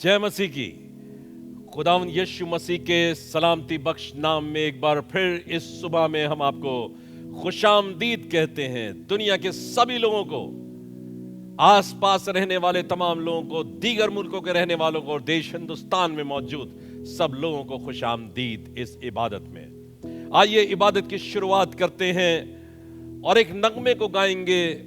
जय मसीह की। खुदावन यीशु मसीह के सलामती बख्श नाम में एक बार फिर इस सुबह में हम आपको खुशामदीद कहते हैं। दुनिया के सभी लोगों को, आसपास रहने वाले तमाम लोगों को, दीगर मुल्कों के रहने वालों को और देश हिंदुस्तान में मौजूद सब लोगों को खुशामदीद इस इबादत में। आइए इबादत की शुरुआत करते हैं और एक नगमे को गाएंगे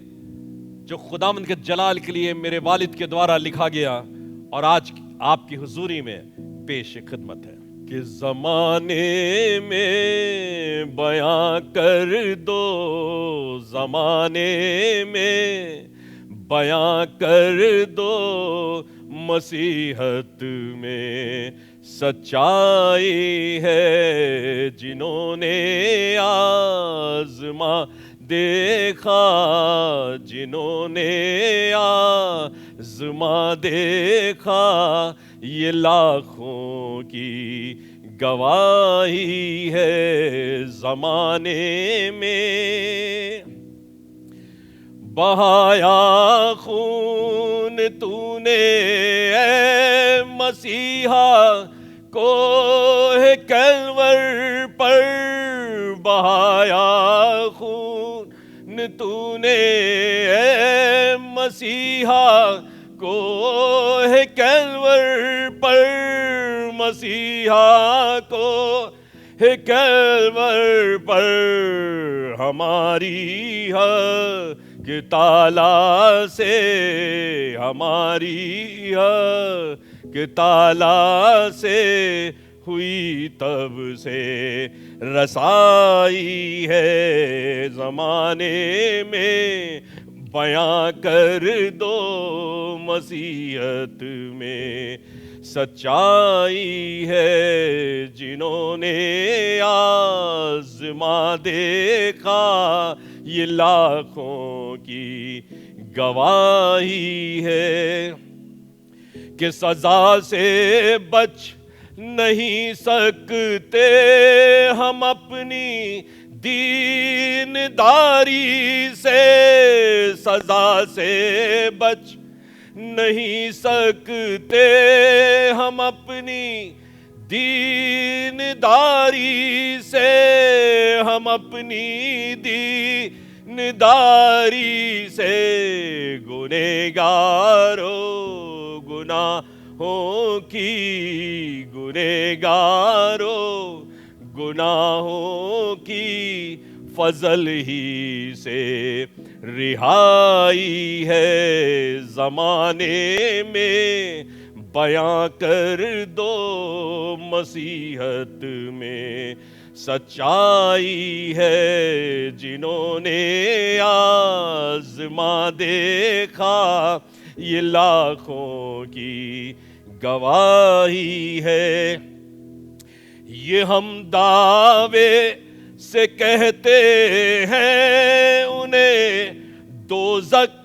जो खुदावंद के जलाल के लिए मेरे वालिद के द्वारा लिखा गया और आज आपकी हुजूरी में पेश खिदमत है। कि जमाने में बयां कर दो, जमाने में बयां कर दो, मसीहत में सच्चाई है। जिन्होंने आज़मा देखा, जिन्होंने आज़मा देखा, ये लाखों की गवाही है। जमाने में बहाया खून तूने ऐ मसीहा, कोहे कलवर पर बहाया खून तूने ऐ मसीहा, कोहे कलवर पर मसीहा, को है कलवर पर हमारी हक ताला से, हमारी हक ताला से हुई तब से रसाई है। जमाने में बयां कर दो, मसीहत में सच्चाई है। जिन्होंने आज़मा देखा, ये लाखों की गवाही है। कि सजा से बच नहीं सकते हम अपनी दीनदारी से, सजा से बच नहीं सकते हम अपनी दीनदारी से, हम अपनी दीनदारी से गुनहगारों गुनाहों की, गुनहगारों गुनाहों की फजल ही से रिहाई है। जमाने में बयां कर दो, मसीहत में सच्चाई है। जिन्होंने आज़मा देखा, ये लाखों की गवाही है। ये हम दावे से कहते हैं, उन्हें दोज़ख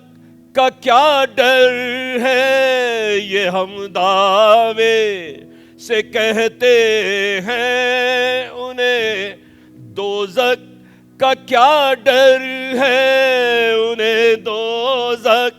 का क्या डर है। ये हम दावे से कहते हैं, उन्हें दोज़ख का क्या डर है, उन्हें दोज़ख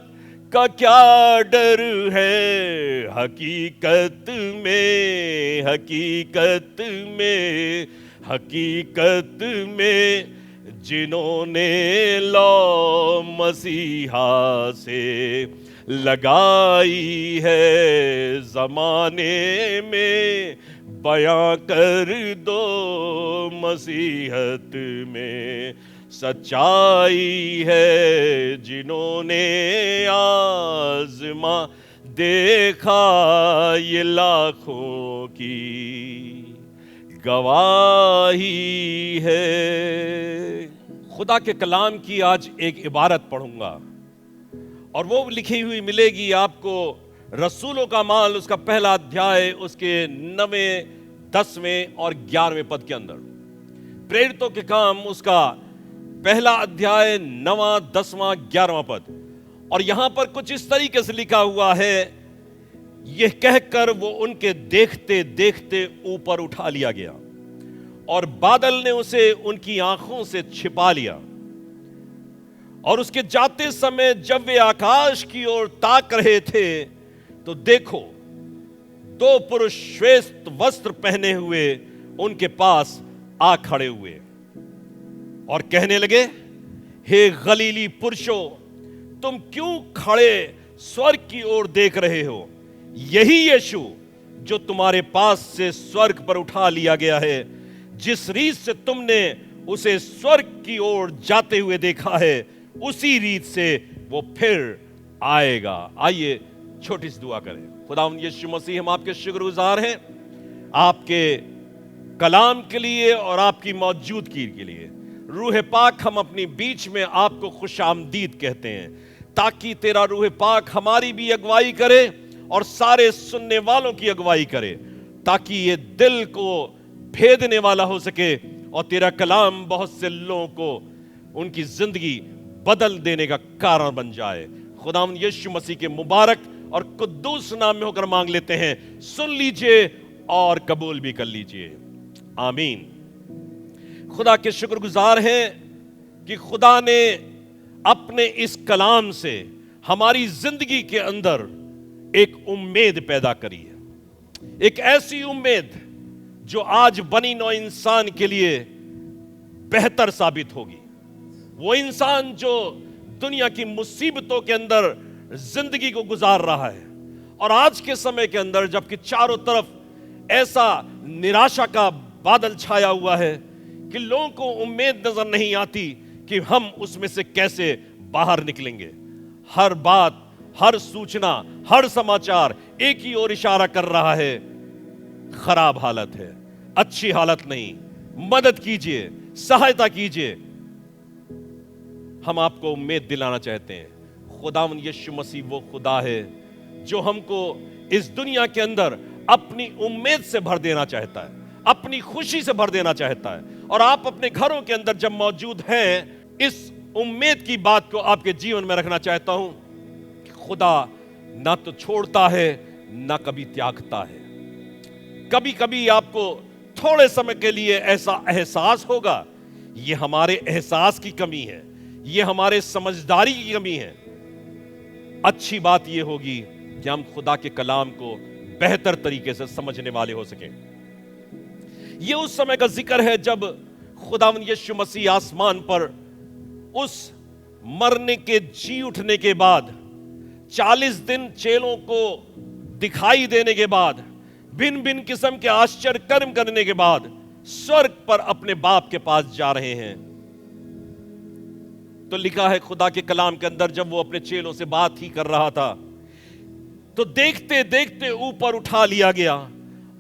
का क्या डर है। हकीकत में, हकीकत में, हकीकत में जिन्होंने लौ मसीहा से लगाई है। जमाने में बयां कर दो, मसीहत में सच्चाई है। जिन्होंने आज़मा देखा, ये लाखों की गवाही है। खुदा के कलाम की आज एक इबारत पढ़ूंगा और वो लिखी हुई मिलेगी आपको रसूलों का माल, उसका पहला अध्याय, उसके 9वें, 10वें और 11वें पद के अंदर। प्रेरितों के काम, उसका पहला अध्याय, 9वां, 10वां, 11वां पद। और यहां पर कुछ इस तरीके से लिखा हुआ है, यह कहकर वो उनके देखते देखते ऊपर उठा लिया गया और बादल ने उसे उनकी आंखों से छिपा लिया। और उसके जाते समय जब वे आकाश की ओर ताक रहे थे, तो देखो दो पुरुष श्वेत वस्त्र पहने हुए उनके पास आ खड़े हुए और कहने लगे, हे गलीली पुरुषों, तुम क्यों खड़े स्वर्ग की ओर देख रहे हो? यही यीशु जो तुम्हारे पास से स्वर्ग पर उठा लिया गया है, जिस रीत से तुमने उसे स्वर्ग की ओर जाते हुए देखा है, उसी रीत से वो फिर आएगा। आइए छोटी सी दुआ करें। खुदावंद यीशु मसीह, हम आपके शुक्रगुजार हैं आपके कलाम के लिए और आपकी मौजूदगी के लिए। रूह पाक, हम अपनी बीच में आपको खुशामदीद कहते हैं, ताकि तेरा रूह पाक हमारी भी अगुवाई करे और सारे सुनने वालों की अगुवाई करे, ताकि ये दिल को भेदने वाला हो सके और तेरा कलाम बहुत से लोगों को उनकी जिंदगी बदल देने का कारण बन जाए। खुदावंद यीशु मसीह के मुबारक और कुद्दूस नाम में होकर मांग लेते हैं, सुन लीजिए और कबूल भी कर लीजिए, आमीन। खुदा के शुक्रगुजार हैं कि खुदा ने अपने इस कलाम से हमारी जिंदगी के अंदर एक उम्मीद पैदा करी है, एक ऐसी उम्मीद जो आज बनी नौ इंसान के लिए बेहतर साबित होगी। वो इंसान जो दुनिया की मुसीबतों के अंदर जिंदगी को गुजार रहा है और आज के समय के अंदर जबकि चारों तरफ ऐसा निराशा का बादल छाया हुआ है कि लोगों को उम्मीद नजर नहीं आती कि हम उसमें से कैसे बाहर निकलेंगे। हर बात, हर सूचना, हर समाचार एक ही ओर इशारा कर रहा है, खराब हालत है, अच्छी हालत नहीं, मदद कीजिए, सहायता कीजिए। हम आपको उम्मीद दिलाना चाहते हैं, खुदावंद यीशु मसीह वो खुदा है जो हमको इस दुनिया के अंदर अपनी उम्मीद से भर देना चाहता है, अपनी खुशी से भर देना चाहता है। और आप अपने घरों के अंदर जब मौजूद हैं, इस उम्मीद की बात को आपके जीवन में रखना चाहता हूं कि खुदा ना तो छोड़ता है ना कभी त्यागता है। कभी कभी आपको थोड़े समय के लिए ऐसा एहसास होगा, ये हमारे एहसास की कमी है, ये हमारे समझदारी की कमी है। अच्छी बात यह होगी कि हम खुदा के कलाम को बेहतर तरीके से समझने वाले हो सकें। यह उस समय का जिक्र है जब खुदावंद यीशु मसीह आसमान पर उस मरने के जी उठने के बाद 40 दिन चेलों को दिखाई देने के बाद, भिन्न भिन्न किस्म के आश्चर्य कर्म करने के बाद स्वर्ग पर अपने बाप के पास जा रहे हैं। तो लिखा है खुदा के कलाम के अंदर, जब वो अपने चेलों से बात ही कर रहा था तो देखते देखते ऊपर उठा लिया गया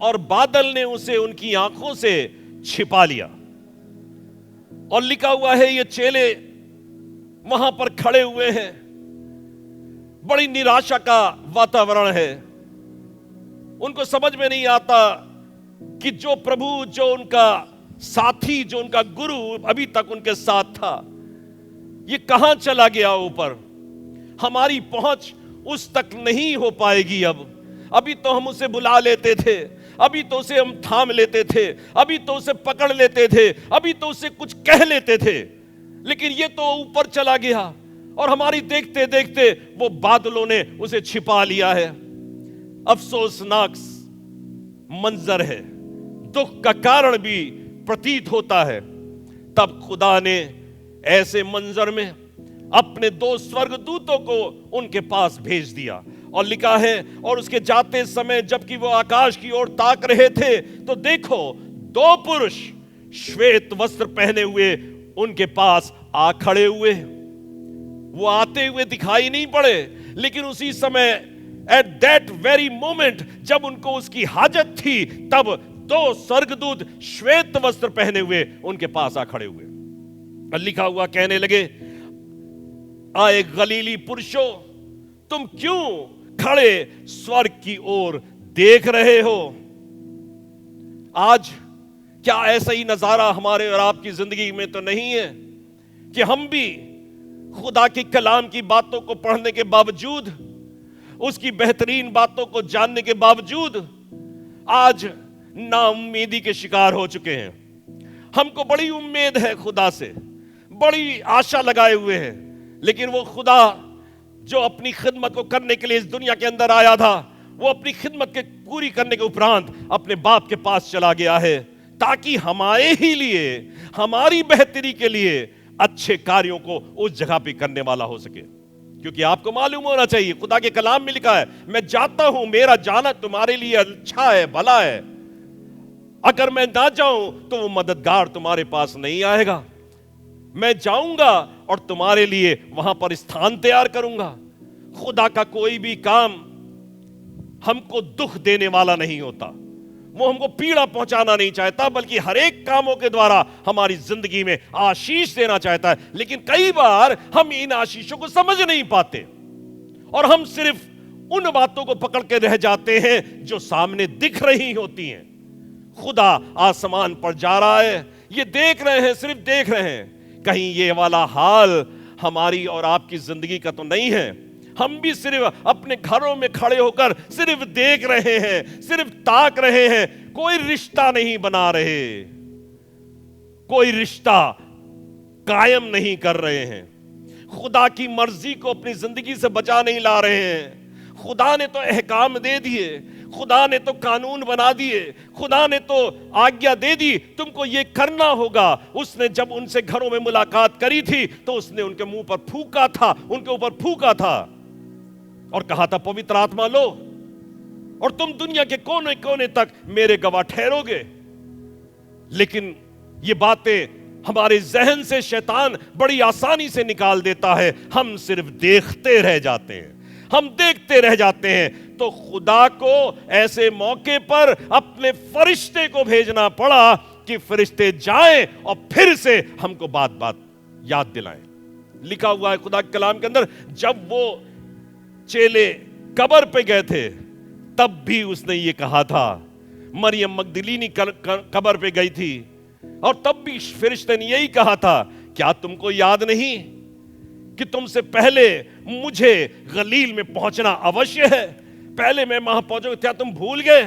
और बादल ने उसे उनकी आंखों से छिपा लिया। और लिखा हुआ है ये चेले वहां पर खड़े हुए हैं, बड़ी निराशा का वातावरण है। उनको समझ में नहीं आता कि जो प्रभु, जो उनका साथी, जो उनका गुरु अभी तक उनके साथ था, ये कहां चला गया ऊपर। हमारी पहुंच उस तक नहीं हो पाएगी। अब अभी तो हम उसे बुला लेते थे, अभी तो उसे हम थाम लेते थे, अभी तो उसे पकड़ लेते थे, अभी तो उसे कुछ कह लेते थे, लेकिन ये तो ऊपर चला गया और हमारी देखते देखते वो बादलों ने उसे छिपा लिया है। अफसोसनाक मंजर है, दुख का कारण भी प्रतीत होता है। तब खुदा ने ऐसे मंजर में अपने 2 स्वर्गदूतों को उनके पास भेज दिया। और लिखा है, और उसके जाते समय जबकि वो आकाश की ओर ताक रहे थे, तो देखो 2 पुरुष श्वेत वस्त्र पहने हुए उनके पास आ खड़े हुए। वो आते हुए दिखाई नहीं पड़े, लेकिन उसी समय एट दैट वेरी मोमेंट जब उनको उसकी हाजत थी, तब 2 स्वर्गदूत श्वेत वस्त्र पहने हुए उनके पास आ खड़े हुए। और लिखा हुआ, कहने लगे, आए गलीली पुरुषों, तुम क्यों खड़े स्वर्ग की ओर देख रहे हो? आज क्या ऐसा ही नजारा हमारे और आपकी जिंदगी में तो नहीं है कि हम भी खुदा की कलाम की बातों को पढ़ने के बावजूद, उसकी बेहतरीन बातों को जानने के बावजूद आज नाउम्मीदी के शिकार हो चुके हैं। हमको बड़ी उम्मीद है खुदा से, बड़ी आशा लगाए हुए हैं, लेकिन वो खुदा जो अपनी खिदमत को करने के लिए इस दुनिया के अंदर आया था, वो अपनी खिदमत के पूरी करने के उपरांत अपने बाप के पास चला गया है, ताकि हमारे ही लिए, हमारी बेहतरी के लिए अच्छे कार्यों को उस जगह पे करने वाला हो सके। क्योंकि आपको मालूम होना चाहिए, खुदा के कलाम में लिखा है, मैं जाता हूं, मेरा जाना तुम्हारे लिए अच्छा है, भला है। अगर मैं ना जाऊं तो वो मददगार तुम्हारे पास नहीं आएगा। मैं जाऊंगा और तुम्हारे लिए वहां पर स्थान तैयार करूंगा। खुदा का कोई भी काम हमको दुख देने वाला नहीं होता, वो हमको पीड़ा पहुंचाना नहीं चाहता, बल्कि हर एक कामों के द्वारा हमारी जिंदगी में आशीष देना चाहता है। लेकिन कई बार हम इन आशीषों को समझ नहीं पाते और हम सिर्फ उन बातों को पकड़ के रह जाते हैं जो सामने दिख रही होती हैं। खुदा आसमान पर जा रहा है, ये देख रहे हैं, सिर्फ देख रहे हैं। कहीं ये वाला हाल हमारी और आपकी जिंदगी का तो नहीं है। हम भी सिर्फ अपने घरों में खड़े होकर सिर्फ देख रहे हैं, सिर्फ ताक रहे हैं, कोई रिश्ता नहीं बना रहे, कोई रिश्ता कायम नहीं कर रहे हैं, खुदा की मर्जी को अपनी जिंदगी से बचा नहीं ला रहे हैं। खुदा ने तो अहकाम दे दिए, खुदा ने तो कानून बना दिए, खुदा ने तो आज्ञा दे दी, तुमको ये करना होगा। उसने जब उनसे घरों में मुलाकात करी थी तो उसने उनके मुंह पर फूंका था, उनके ऊपर फूंका था और कहा था, पवित्र आत्मा लो और तुम दुनिया के कोने कोने तक मेरे गवाह ठहरोगे। लेकिन ये बातें हमारे जहन से शैतान बड़ी आसानी से निकाल देता है। हम सिर्फ देखते रह जाते हैं, हम देखते रह जाते हैं। तो खुदा को ऐसे मौके पर अपने फरिश्ते को भेजना पड़ा कि फरिश्ते जाएं और फिर से हमको बात बात याद दिलाएं। लिखा हुआ है खुदा के कलाम के अंदर, जब वो चेले कब्र पे गए थे तब भी उसने ये कहा था। मरियम मगदलीनी कब्र पे गई थी और तब भी फरिश्ते ने यही कहा था, क्या तुमको याद नहीं कि तुमसे पहले मुझे गलील में पहुंचना अवश्य है? पहले मैं वहां पहुंचूंगा, क्या तुम भूल गए?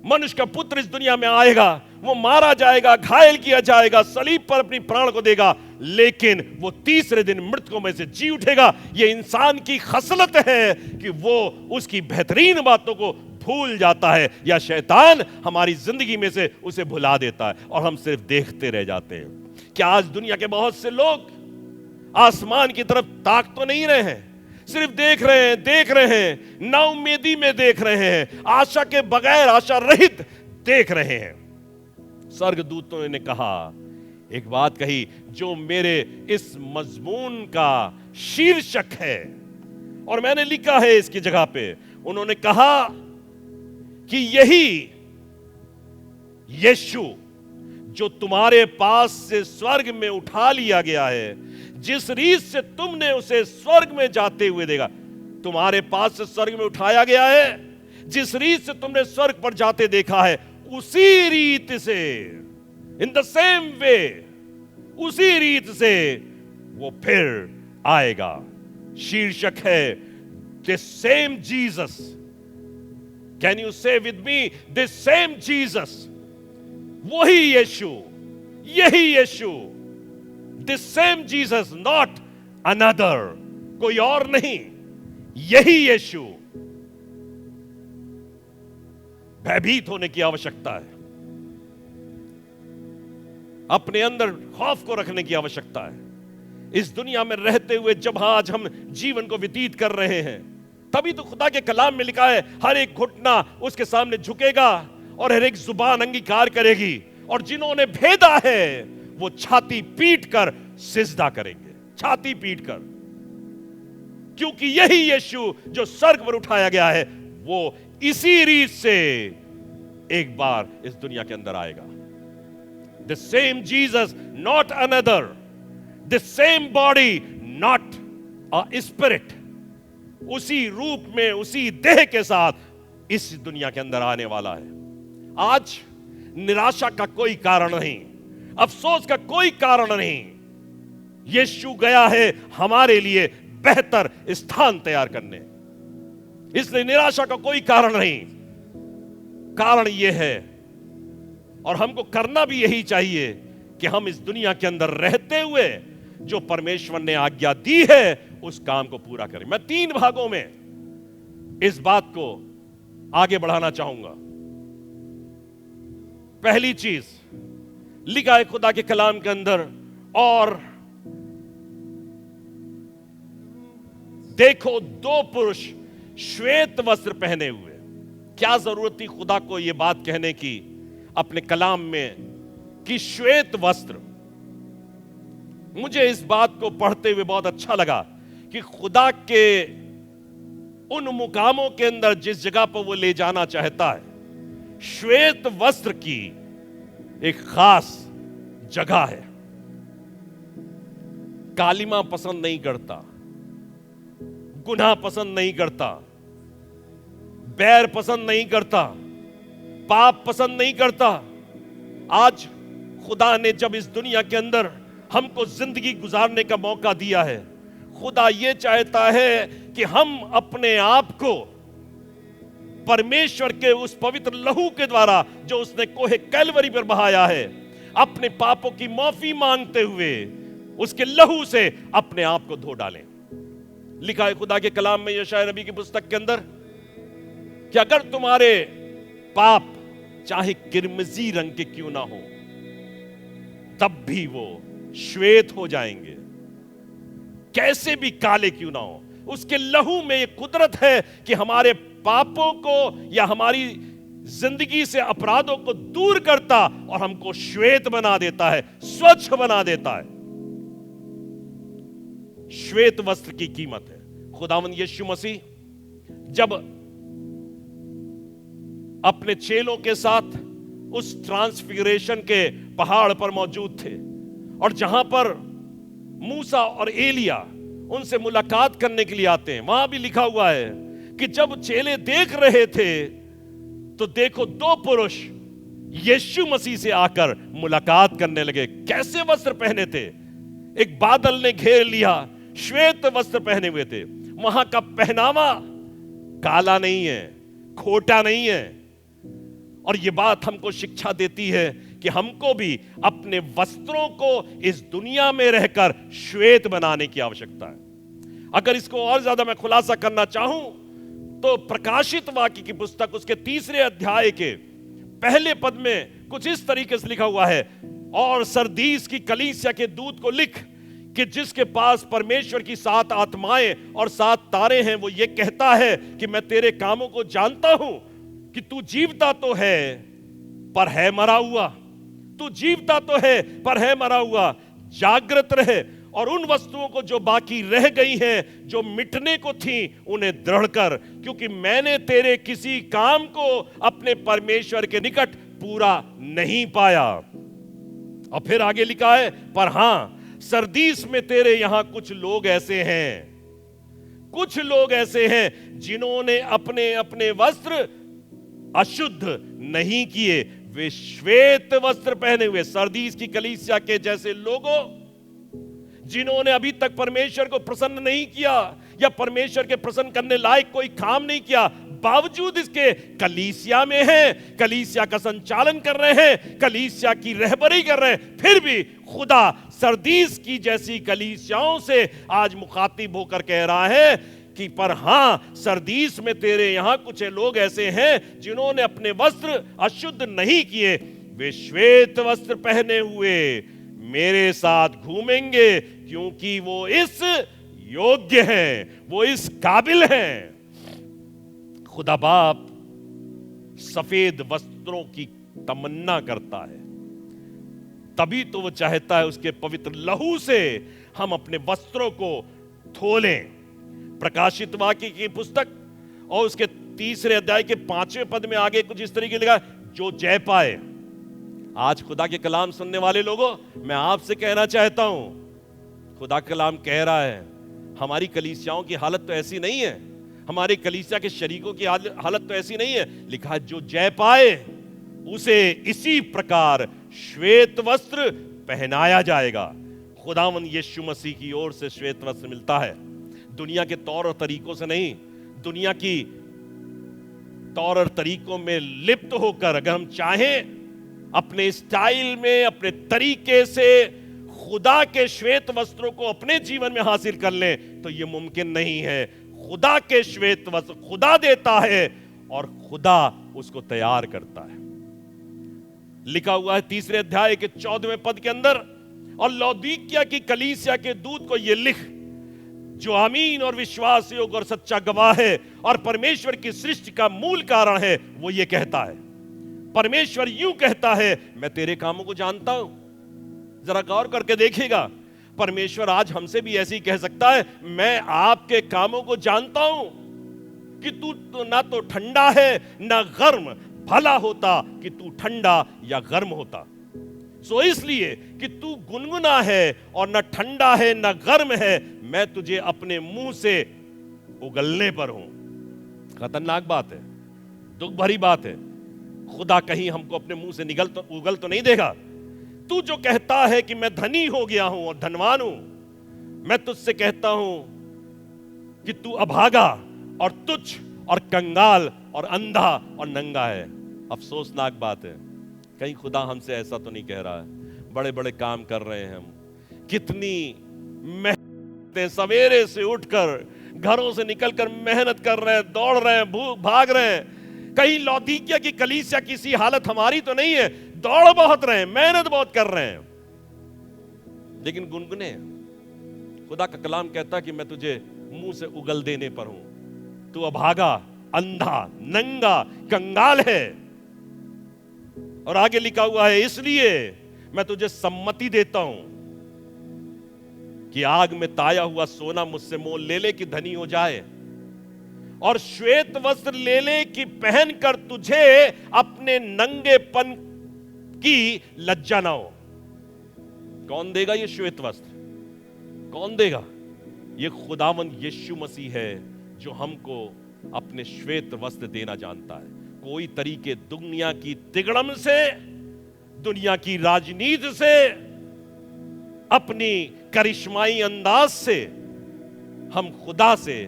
मनुष्य का पुत्र इस दुनिया में आएगा, वो मारा जाएगा, घायल किया जाएगा, सलीब पर अपनी प्राण को देगा, लेकिन वो तीसरे दिन मृतकों में से जी उठेगा। ये इंसान की खसलत है कि वो उसकी बेहतरीन बातों को भूल जाता है, या शैतान हमारी जिंदगी में से उसे भुला देता है और हम सिर्फ देखते रह जाते हैं। क्या आज दुनिया के बहुत से लोग आसमान की तरफ ताक तो नहीं रहे हैं, सिर्फ देख रहे हैं, नाउम्मीदी में देख रहे हैं, आशा के बगैर, आशा रहित देख रहे हैं। स्वर्गदूतों ने कहा, एक बात कही जो मेरे इस मजमून का शीर्षक है, और मैंने लिखा है इसकी जगह पे। उन्होंने कहा कि यही यीशु जो तुम्हारे पास से स्वर्ग में उठा लिया गया है, जिस रीत से तुमने उसे स्वर्ग में जाते हुए देखा, तुम्हारे पास से स्वर्ग में उठाया गया है, जिस रीत से तुमने स्वर्ग पर जाते देखा है, उसी रीत से, इन द सेम वे, उसी रीत से वो फिर आएगा। शीर्षक है this same Jesus. Can you say with me, this same Jesus? वही यीशु, यही यीशु, this same Jesus, not another, कोई और नहीं, यही यीशु। भयभीत होने की आवश्यकता है, अपने अंदर खौफ को रखने की आवश्यकता है। इस दुनिया में रहते हुए जब आज हम जीवन को व्यतीत कर रहे हैं, तभी तो खुदा के कलाम में लिखा है, हर एक घुटना उसके सामने झुकेगा और हर एक जुबान अंगीकार करेगी, और जिन्होंने भेदा है वो छाती पीट कर सिजदा करेंगे, छाती पीट कर। क्योंकि यही यीशु जो स्वर्ग पर उठाया गया है, वो इसी रीत से एक बार इस दुनिया के अंदर आएगा। The same Jesus, not another, the same body, not a spirit. उसी रूप में, उसी देह के साथ इस दुनिया के अंदर आने वाला है। आज निराशा का कोई कारण नहीं, अफसोस का कोई कारण नहीं। यीशु गया है हमारे लिए बेहतर स्थान तैयार करने, इसलिए निराशा का कोई कारण नहीं। कारण यह है, और हमको करना भी यही चाहिए, कि हम इस दुनिया के अंदर रहते हुए जो परमेश्वर ने आज्ञा दी है उस काम को पूरा करें। मैं 3 भागों में इस बात को आगे बढ़ाना चाहूंगा। पहली चीज लिखा है खुदा के कलाम के अंदर, और देखो दो पुरुष श्वेत वस्त्र पहने हुए। क्या जरूरत थी खुदा को यह बात कहने की अपने कलाम में कि श्वेत वस्त्र? मुझे इस बात को पढ़ते हुए बहुत अच्छा लगा कि खुदा के उन मुकामों के अंदर जिस जगह पर वो ले जाना चाहता है, श्वेत वस्त्र की एक खास जगह है। कालिमा पसंद नहीं करता, गुनाह पसंद नहीं करता, बैर पसंद नहीं करता, पाप पसंद नहीं करता। आज खुदा ने जब इस दुनिया के अंदर हमको जिंदगी गुजारने का मौका दिया है, खुदा ये चाहता है कि हम अपने आप को परमेश्वर के उस पवित्र लहू के द्वारा जो उसने कोहे कैलवरी पर बहाया है, अपने पापों की माफी मांगते हुए उसके लहू से अपने आप को धो डालें। लिखा है खुदा के कलाम में यशायाह नबी की पुस्तक के अंदर कि अगर तुम्हारे पाप चाहे किरमिजी रंग के क्यों ना हो, तब भी वो श्वेत हो जाएंगे। कैसे भी काले क्यों ना हो, उसके लहू में एक कुदरत है कि हमारे पापों को या हमारी जिंदगी से अपराधों को दूर करता और हमको श्वेत बना देता है, स्वच्छ बना देता है। श्वेत वस्त्र की कीमत है। खुदावंद यीशु मसीह जब अपने चेलों के साथ उस ट्रांसफिगरेशन के पहाड़ पर मौजूद थे, और जहां पर मूसा और एलिया उनसे मुलाकात करने के लिए आते हैं, वहां भी लिखा हुआ है कि जब चेले देख रहे थे तो देखो दो पुरुष यीशु मसीह से आकर मुलाकात करने लगे। कैसे वस्त्र पहने थे? एक बादल ने घेर लिया, श्वेत वस्त्र पहने हुए थे। वहां का पहनावा काला नहीं है, खोटा नहीं है। और यह बात हमको शिक्षा देती है कि हमको भी अपने वस्त्रों को इस दुनिया में रहकर श्वेत बनाने की आवश्यकता है। अगर इसको और ज्यादा मैं खुलासा करना चाहूं तो प्रकाशित वाक्य की पुस्तक उसके 3 अध्याय के पहले पद में कुछ इस तरीके से लिखा हुआ है, और सरदीस की कलीसिया के दूत को लिख कि जिसके पास परमेश्वर की 7 आत्माएं और 7 तारे हैं, वो ये कहता है कि मैं तेरे कामों को जानता हूं कि तू जीवता तो है पर है मरा हुआ, तू जीवता तो है पर है मरा हुआ। जागृत रहे और उन वस्तुओं को जो बाकी रह गई हैं, जो मिटने को थी, उन्हें दृढ़ कर, क्योंकि मैंने तेरे किसी काम को अपने परमेश्वर के निकट पूरा नहीं पाया। और फिर आगे लिखा है, पर हां सरदीस में तेरे यहां कुछ लोग ऐसे हैं, कुछ लोग ऐसे हैं जिन्होंने अपने अपने वस्त्र अशुद्ध नहीं किए, वे श्वेत वस्त्र पहने हुए। सरदीस की कलीसिया के जैसे लोगों जिन्होंने अभी तक परमेश्वर को प्रसन्न नहीं किया या परमेश्वर के प्रसन्न करने लायक कोई काम नहीं किया, बावजूद इसके कलीसिया में हैं, कलीसिया का संचालन कर रहे हैं, कलीसिया की रहबरी कर रहे हैं, फिर भी खुदा सरदीस की जैसी कलीसियाओं से आज मुखातिब होकर कह रहा है कि पर हां सरदीस में तेरे यहां कुछ लोग ऐसे हैं जिन्होंने अपने वस्त्र अशुद्ध नहीं किए, वे श्वेत वस्त्र पहने हुए मेरे साथ घूमेंगे, क्योंकि वो इस योग्य हैं, वो इस काबिल हैं। खुदा बाप सफेद वस्त्रों की तमन्ना करता है, तभी तो वो चाहता है उसके पवित्र लहू से हम अपने वस्त्रों को धो लें। प्रकाशित वाक्य की पुस्तक और उसके 3 अध्याय के 5वें पद में आगे कुछ इस तरीके लिखा, जो जय पाए। आज खुदा के कलाम सुनने वाले लोगों, मैं आपसे कहना चाहता हूं, खुदा का कलाम कह रहा है हमारी कलीसियाओं की हालत तो ऐसी नहीं है, हमारे कलीसिया के शरीकों की हालत तो ऐसी नहीं है। लिखा है जो जय पाए उसे इसी प्रकार श्वेत वस्त्र पहनाया जाएगा। खुदावंद यीशु मसीह की ओर से श्वेत वस्त्र मिलता है, दुनिया के तौर और तरीकों से नहीं। दुनिया की तौर और तरीकों में लिप्त होकर अगर हम चाहें अपने स्टाइल में, अपने तरीके से खुदा के श्वेत वस्त्रों को अपने जीवन में हासिल कर लें, तो यह मुमकिन नहीं है। खुदा के श्वेत वस्त्र खुदा देता है और खुदा उसको तैयार करता है। लिखा हुआ है 3 अध्याय के 14वें पद के अंदर, और लौदीकिया की कलीसिया के दूत को यह लिख, जो आमीन और विश्वास योग्य और सच्चा गवाह है और परमेश्वर की सृष्टि का मूल कारण है, वो ये कहता है, परमेश्वर यूं कहता है, मैं तेरे कामों को जानता हूं। जरा गौर करके देखिएगा, परमेश्वर आज हमसे भी ऐसे ही कह सकता है, मैं आपके कामों को जानता हूं कि तू तो ना तो ठंडा है ना गर्म, भला होता कि तू ठंडा या गर्म होता। सो इसलिए कि तू गुनगुना है और न ठंडा है न गर्म है, मैं तुझे अपने मुंह से उगलने पर हूं। खतरनाक बात है, दुख भरी बात है। खुदा कहीं हमको अपने मुंह से उगल तो नहीं देगा। तू जो कहता है कि मैं धनी हो गया हूं और धनवान हूं, मैं तुझसे कहता हूं कि तू अभागा और तुच्छ और कंगाल और अंधा और नंगा है। अफसोसनाक बात है, कहीं खुदा हमसे ऐसा तो नहीं कह रहा है। बड़े बड़े काम कर रहे हैं हम, कितनी मेहनत, सवेरे से उठकर घरों से निकलकर मेहनत कर रहे हैं, दौड़ रहे हैं, भूख भाग रहे हैं। कहीं लौदीकिया की कलीसिया किसी हालत हमारी तो नहीं है, दौड़ बहुत रहे हैं, मेहनत बहुत कर रहे हैं, लेकिन गुनगुने। खुदा का कलाम कहता है कि मैं तुझे मुंह से उगल देने पर हूं। तू अभागा, अंधा, नंगा, कंगाल है। और आगे लिखा हुआ है, इसलिए मैं तुझे सम्मति देता हूं कि आग में ताया हुआ सोना मुझसे मोल ले ले कि धनी हो जाए, और श्वेत वस्त्र ले ले कि पहनकर तुझे अपने नंगेपन की लज्जा ना हो। कौन देगा ये श्वेत वस्त्र? कौन देगा? ये खुदावन यीशु मसीह है जो हमको अपने श्वेत वस्त्र देना जानता है। कोई तरीके दुनिया की तिगड़म से, दुनिया की राजनीति से, अपनी करिश्माई अंदाज से हम खुदा से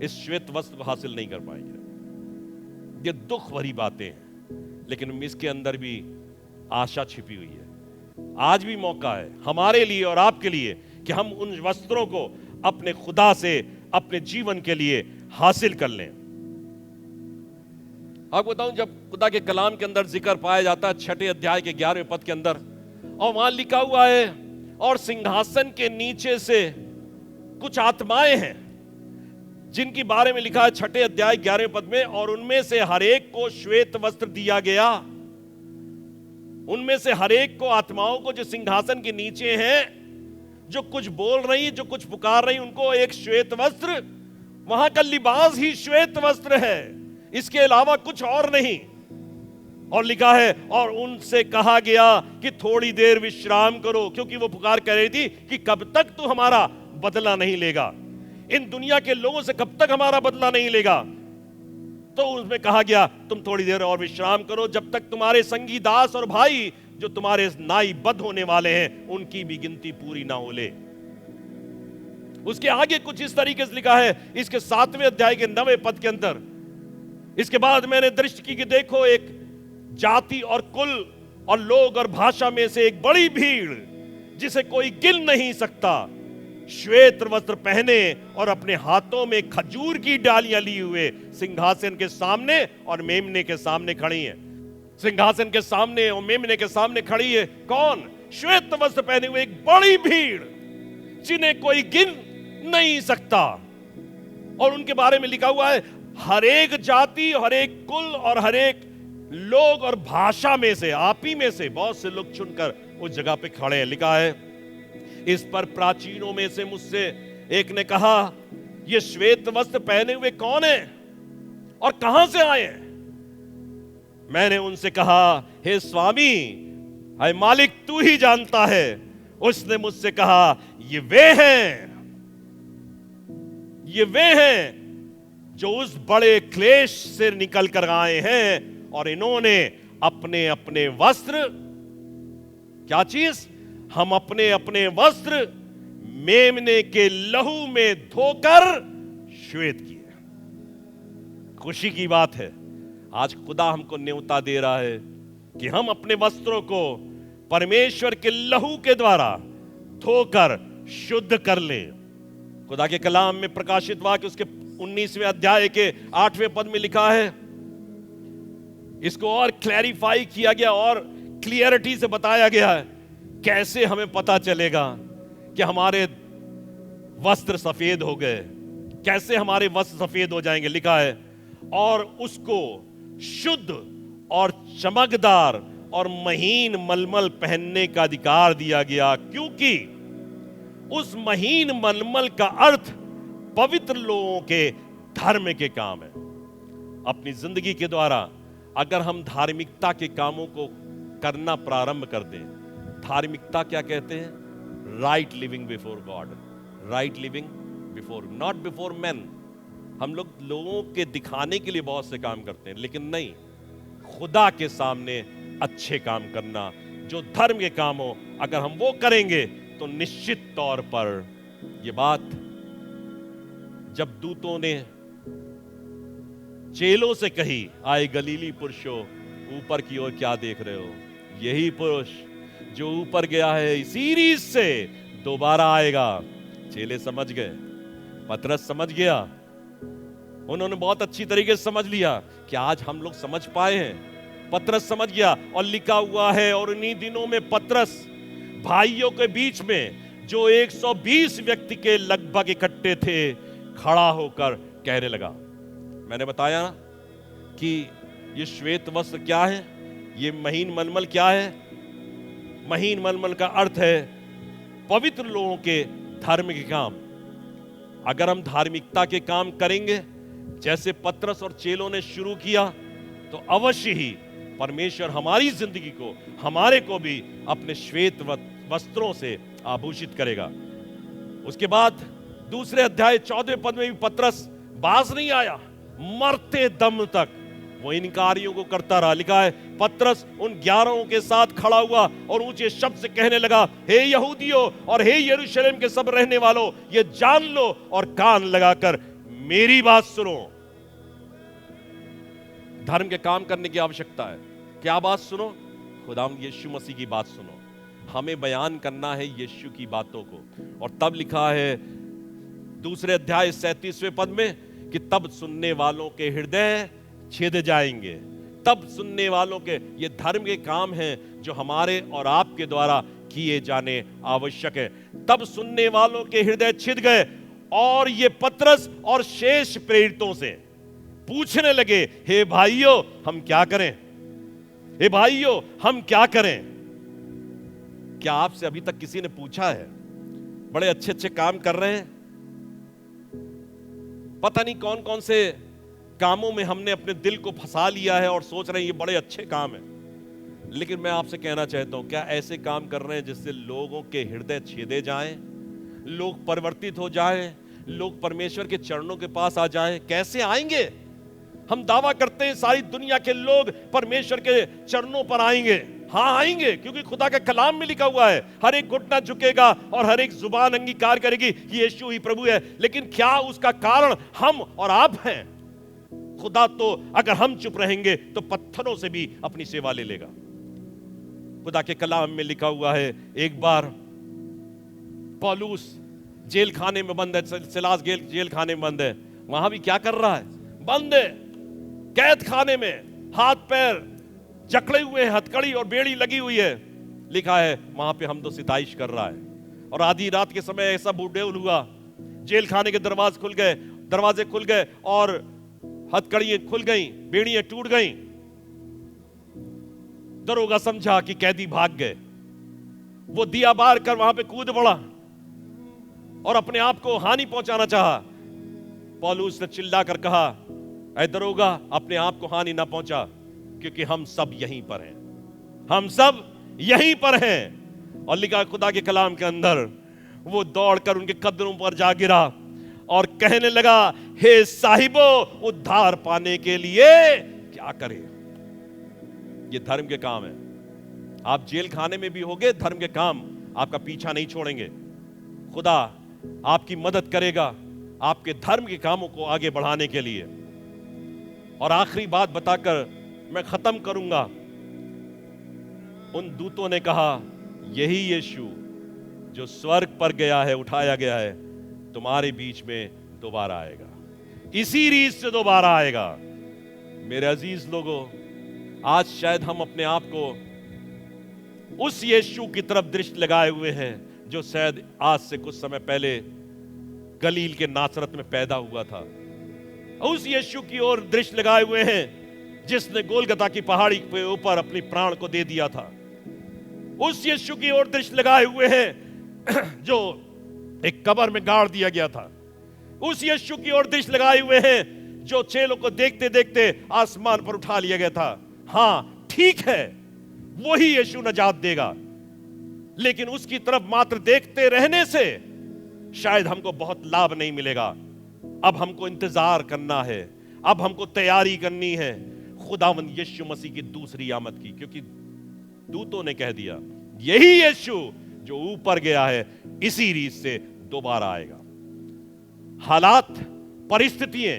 इस श्वेत वस्त्र को हासिल नहीं कर पाएंगे। ये दुख भरी बातें हैं, लेकिन इसके अंदर भी आशा छिपी हुई है। आज भी मौका है हमारे लिए और आपके लिए कि हम उन वस्त्रों को अपने खुदा से अपने जीवन के लिए हासिल कर लें। आपको बताऊं, जब खुदा के कलाम के अंदर जिक्र पाया जाता है 6 अध्याय के 11वें पद के अंदर, और वहां लिखा हुआ है, और सिंहासन के नीचे से कुछ आत्माएं हैं जिनके बारे में लिखा है 6 अध्याय 11वें पद में, और उनमें से हर एक को श्वेत वस्त्र दिया गया। उनमें से हर एक को, आत्माओं को जो सिंहासन के नीचे हैं, जो कुछ बोल रही, जो कुछ पुकार रही, उनको एक श्वेत वस्त्र, वहां का लिबास ही श्वेत वस्त्र है, इसके अलावा कुछ और नहीं। और लिखा है, और उनसे कहा गया कि थोड़ी देर विश्राम करो, क्योंकि वो पुकार कर रही थी कि कब तक तू हमारा बदला नहीं लेगा, इन दुनिया के लोगों से कब तक हमारा बदला नहीं लेगा। तो उसमें कहा गया, तुम थोड़ी देर और विश्राम करो, जब तक तुम्हारे संगी दास और भाई जो तुम्हारे नाई बद होने वाले हैं, उनकी भी गिनती पूरी ना हो ले। उसके आगे कुछ इस तरीके से लिखा है, इसके 7वें अध्याय के 9वें पद के अंदर, इसके बाद मैंने दृष्टि की कि देखो, एक जाति और कुल और लोग और भाषा में से एक बड़ी भीड़, जिसे कोई गिन नहीं सकता, श्वेत वस्त्र पहने और अपने हाथों में खजूर की डालियां लिए हुए सिंहासन के सामने और मेमने के सामने खड़ी है। सिंहासन के सामने और मेमने के सामने खड़ी है कौन? श्वेत वस्त्र पहने हुए एक बड़ी भीड़, जिन्हें कोई गिन नहीं सकता। और उनके बारे में लिखा हुआ है, हर एक जाति, हर एक कुल और हर एक लोग और भाषा में से, आप ही में से बहुत से लोग चुनकर उस जगह पे खड़े हैं। लिखा है, इस पर प्राचीनों में से मुझसे एक ने कहा, ये श्वेत वस्त्र पहने हुए कौन है और कहां से आए हैं? मैंने उनसे कहा, हे स्वामी, हे मालिक, तू ही जानता है। उसने मुझसे कहा, ये वे हैं जो उस बड़े क्लेश से निकल कर आए हैं, और इन्होंने अपने अपने वस्त्र, क्या चीज? हम अपने अपने वस्त्र मेमने के लहू में धोकर श्वेत किए। खुशी की बात है, आज खुदा हमको न्योता दे रहा है कि हम अपने वस्त्रों को परमेश्वर के लहू के द्वारा धोकर शुद्ध कर लें। खुदा के कलाम में प्रकाशित वाक्य उसके 19वें अध्याय के 8वें पद में लिखा है, इसको और क्लैरिफाई किया गया और क्लियरिटी से बताया गया है कैसे हमें पता चलेगा कि हमारे वस्त्र सफेद हो गए, कैसे हमारे वस्त्र सफेद हो जाएंगे। लिखा है, और उसको शुद्ध और चमकदार और महीन मलमल पहनने का अधिकार दिया गया, क्योंकि उस महीन मलमल का अर्थ पवित्र लोगों के धर्म के काम है। अपनी जिंदगी के द्वारा अगर हम धार्मिकता के कामों को करना प्रारंभ कर दें, धार्मिकता क्या कहते हैं? Right living before God, right living before, not before man. हम लोगों के दिखाने के लिए बहुत से काम करते हैं, लेकिन नहीं, खुदा के सामने अच्छे काम करना, जो धर्म के काम हो, अगर हम वो करेंगे तो निश्चित तौर पर ये बात, जब दूतों ने चेलों से कही, आए गलीली पुरुषों, ऊपर की ओर क्या देख रहे हो? यही पुरुष जो ऊपर गया है इसी रीत से दोबारा आएगा। चेले समझ गए, पतरस समझ गया, उन्होंने बहुत अच्छी तरीके से समझ लिया कि आज हम लोग समझ पाए हैं। पतरस समझ गया, और लिखा हुआ है, और उन्हीं दिनों में पतरस भाइयों के बीच में जो 120 व्यक्ति के लगभग इकट्ठे थे, खड़ा होकर कहने लगा। मैंने बताया ना कि ये श्वेत वस्त्र क्या है, ये महीन मलमल क्या है? महीन मलमल का अर्थ है पवित्र लोगों के धर्म के काम। अगर हम धार्मिकता के काम करेंगे जैसे पतरस और चेलों ने शुरू किया, तो अवश्य ही परमेश्वर हमारी जिंदगी को, हमारे को भी अपने श्वेत वस्त्रों से आभूषित करेगा। उसके बाद दूसरे अध्याय 14वें पद में भी पतरस बाज नहीं आया, मरते दम तक वो इन कार्यों को करता रहा। लिखा है, पतरस उन 11 के साथ खड़ा हुआ और ऊंचे शब्द से कहने लगा, हे यहूदियों और हे यरूशलेम के सब रहने वालों, ये जान लो और कान लगाकर मेरी बात सुनो। धर्म के काम करने की आवश्यकता है। क्या बात सुनो? खुदावंद यीशु मसीह की बात सुनो। हमें बयान करना है यीशु की बातों को। और तब लिखा है दूसरे अध्याय 37वें पद में कि तब सुनने वालों के हृदय छेद जाएंगे। तब सुनने वालों के, ये धर्म के काम हैं जो हमारे और आपके द्वारा किए जाने आवश्यक है। तब सुनने वालों के हृदय छिद गए और ये पतरस और शेष प्रेरितों से पूछने लगे, हे भाइयों हम क्या करें? हे भाइयों हम क्या करें? क्या आपसे अभी तक किसी ने पूछा है? बड़े अच्छे अच्छे काम कर रहे हैं, पता नहीं कौन कौन से कामों में हमने अपने दिल को फंसा लिया है और सोच रहे हैं ये बड़े अच्छे काम हैं। लेकिन मैं आपसे कहना चाहता हूं, क्या ऐसे काम कर रहे हैं जिससे लोगों के हृदय छेदे जाएं, लोग परिवर्तित हो जाएं, लोग परमेश्वर के चरणों के पास आ जाएं? कैसे आएंगे? हम दावा करते हैं सारी दुनिया के लोग परमेश्वर के चरणों पर आएंगे। हाँ आएंगे, क्योंकि खुदा का कलाम में लिखा हुआ है, हर एक घुटना झुकेगा और हर एक जुबान अंगीकार करेगी कि यीशु ही प्रभु है। लेकिन क्या उसका कारण हम और आप हैं? खुदा तो अगर हम चुप रहेंगे तो पत्थरों से भी अपनी सेवा ले लेगा। खुदा के कलाम में लिखा हुआ है, एक बार पौलुस जेल खाने में बंद है, सिलास जेल खाने में बंद है। वहां भी क्या कर रहा है? बंद है, कैद खाने में, हाथ पैर जकड़े हुए हैं, हथकड़ी और बेड़ी लगी हुई है। लिखा है वहां पे हम तो सिताइश कर रहा है। और आधी रात के समय ऐसा बूढ़ेल हुआ, जेल खाने के दरवाजे खुल गए और हथकड़ियां खुल गईं, बेड़ियां टूट गईं। दरोगा समझा कि कैदी भाग गए। वो दिया बार कर वहां पे कूद पड़ा और अपने आप को हानि पहुंचाना चाहा। पौलुस ने चिल्ला कर कहा, ऐ दरोगा अपने आप को हानि ना पहुंचा, क्योंकि हम सब यहीं पर हैं, हम सब यहीं पर हैं। और लिखा खुदा के कलाम के अंदर, वो दौड़कर उनके कदमों पर जा गिरा और कहने लगा, हे साहिबो उद्धार पाने के लिए क्या करें? ये धर्म के काम है। आप जेल खाने में भी होगे, धर्म के काम आपका पीछा नहीं छोड़ेंगे। खुदा आपकी मदद करेगा आपके धर्म के कामों को आगे बढ़ाने के लिए। और आखिरी बात बताकर मैं खत्म करूंगा। उन दूतों ने कहा, यही यीशु जो स्वर्ग पर गया है, उठाया गया है, तुम्हारे बीच में दोबारा आएगा। इसी रीत से दोबारा आएगा। मेरे अजीज लोगों, आज शायद हम अपने आप को उस यीशु की तरफ दृष्टि लगाए हुए हैं जो शायद आज से कुछ समय पहले गलील के नासरत में पैदा हुआ था। उस यीशु की ओर दृष्टि लगाए हुए हैं जिसने गोलगता की पहाड़ी के ऊपर अपनी प्राण को दे दिया था। उस यीशु की ओर दृष्टि लगाए हुए हैं जो एक कब्र में गाड़ दिया गया था। उस यीशु की ओर दृष्टि लगाए हुए हैं जो चेलों को देखते देखते आसमान पर उठा लिया गया था। हाँ, ठीक है, वही यीशु नजात देगा, लेकिन उसकी तरफ मात्र देखते रहने से शायद हमको बहुत लाभ नहीं मिलेगा। अब हमको इंतजार करना है, अब हमको तैयारी करनी है खुदावंद यीशु मसीह की दूसरी आमद की, क्योंकि दूतों ने कह दिया यही यीशु जो ऊपर गया है इसी रीत से दोबारा आएगा। हालात, परिस्थितियां,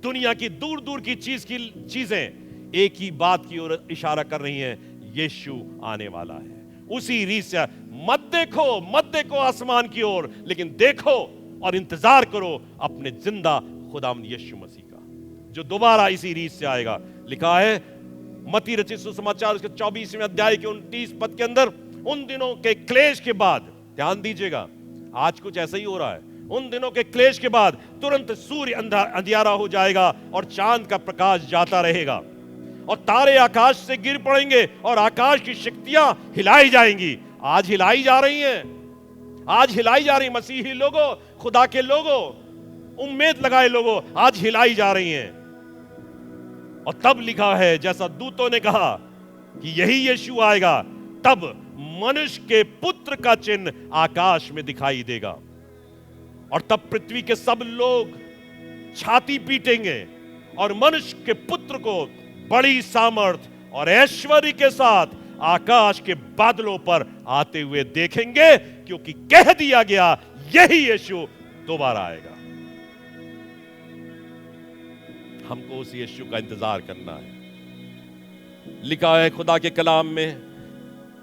दुनिया की दूर दूर की चीजें एक ही बात की ओर इशारा कर रही हैं, यीशु आने वाला है। उसी रीत से मत देखो आसमान की ओर, लेकिन देखो और इंतजार करो अपने जिंदा खुदावंद यीशु मसीह का जो दोबारा इसी रीत से आएगा। लिखा है मत्ती रचित सुसमाचार उसके 24वें अध्याय के 29 पद के अंदर, उन दिनों के क्लेश के बाद, ध्यान दीजिएगा, आज कुछ ऐसा ही हो रहा है। उन दिनों के क्लेश के बाद तुरंत सूर्य अंधियारा हो जाएगा और चांद का प्रकाश जाता रहेगा और तारे आकाश से गिर पड़ेंगे और आकाश की शक्तियां हिलाई जाएंगी। आज हिलाई जा रही हैं, आज हिलाई जा रही मसीही लोगों, खुदा के लोगों, उम्मीद लगाए लोगों, आज हिलाई जा रही हैं। और तब लिखा है जैसा दूतों ने कहा कि यही यीशु आएगा, तब मनुष्य के पुत्र का चिन्ह आकाश में दिखाई देगा और तब पृथ्वी के सब लोग छाती पीटेंगे और मनुष्य के पुत्र को बड़ी सामर्थ और ऐश्वर्य के साथ आकाश के बादलों पर आते हुए देखेंगे, क्योंकि कह दिया गया यही यीशु दोबारा आएगा। हमको उस यीशु का इंतजार करना है। लिखा है खुदा के कलाम में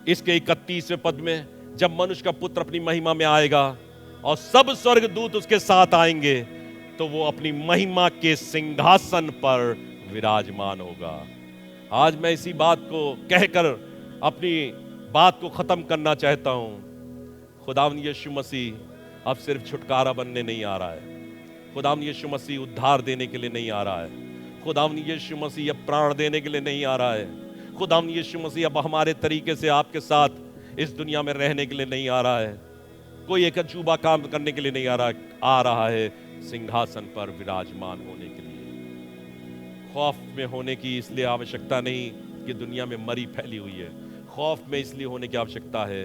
इसके 31वें पद में, जब मनुष्य का पुत्र अपनी महिमा में आएगा और सब स्वर्गदूत उसके साथ आएंगे, तो वो अपनी महिमा के सिंहासन पर विराजमान होगा। आज मैं इसी बात को कहकर अपनी बात को खत्म करना चाहता हूं। खुदावंद यीशु मसीह अब सिर्फ छुटकारा बनने नहीं आ रहा है, खुदावंद यीशु मसीह उद्धार देने के लिए नहीं आ रहा है, खुदावंद यीशु मसीह अब प्राण देने के लिए नहीं आ रहा है, खुदावंद यीशु मसीह अब हमारे तरीके से आपके साथ इस दुनिया में रहने के लिए नहीं आ रहा है, कोई एक अजूबा काम करने के लिए नहीं आ रहा है, सिंहासन पर विराजमान होने के लिए। खौफ में होने की इसलिए आवश्यकता नहीं कि दुनिया में मरी फैली हुई है, खौफ में इसलिए होने की आवश्यकता है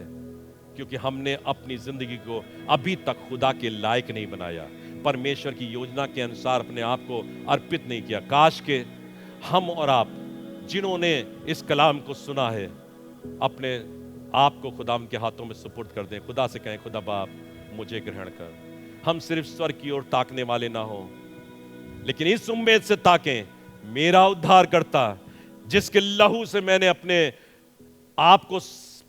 क्योंकि हमने अपनी जिंदगी को अभी तक खुदा के लायक नहीं बनाया, परमेश्वर की योजना के अनुसार अपने आप को अर्पित नहीं किया। काश के हम और आप जिन्होंने इस कलाम को सुना है अपने आप को खुदा के हाथों में सुपुर्द कर दें, खुदा से कहें खुदा बाप मुझे ग्रहण कर। हम सिर्फ स्वर्ग की ओर ताकने वाले ना हो, लेकिन इस उम्मीद से ताकें मेरा उद्धार करता जिसके लहू से मैंने अपने आप को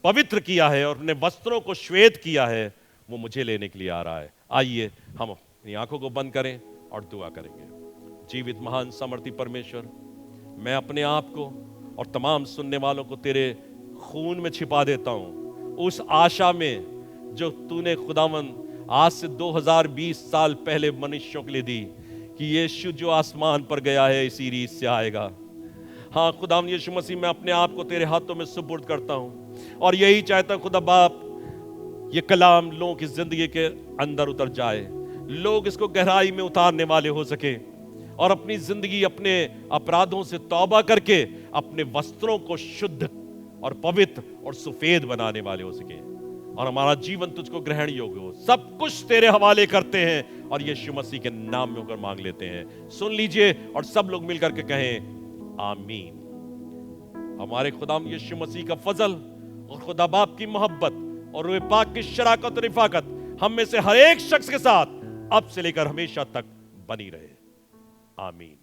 पवित्र किया है और अपने वस्त्रों को श्वेत किया है, वो मुझे लेने के लिए आ रहा है। आइए हम अपनी आंखों को बंद करें और दुआ करेंगे। जीवित महान सामर्थी परमेश्वर, मैं अपने आप को और तमाम सुनने वालों को तेरे खून में छिपा देता हूं, उस आशा में जो तूने खुदावंद आज से 2020 साल पहले मनुष्यों के लिए दी कि यीशु जो आसमान पर गया है इसी रीत से आएगा। हाँ खुदावंद यीशु मसीह, मैं अपने आप को तेरे हाथों में सुपुर्द करता हूं और यही चाहता हूं खुदा बाप ये कलाम लोगों की जिंदगी के अंदर उतर जाए, लोग इसको गहराई में उतारने वाले हो सके और अपनी जिंदगी अपने अपराधों से तौबा करके अपने वस्त्रों को शुद्ध और पवित्र और सफेद बनाने वाले हो सके और हमारा जीवन तुझको ग्रहण योग्य हो। सब कुछ तेरे हवाले करते हैं और यीशु मसीह के नाम में होकर मांग लेते हैं। सुन लीजिए और सब लोग मिलकर के कहें आमीन। हमारे खुदा यीशु मसीह का फजल और खुदा बाप की मोहब्बत और रूह पाक की शराकत और रिफाकत हम में से हर एक शख्स के साथ अब से लेकर हमेशा तक बनी रहे। आमीन।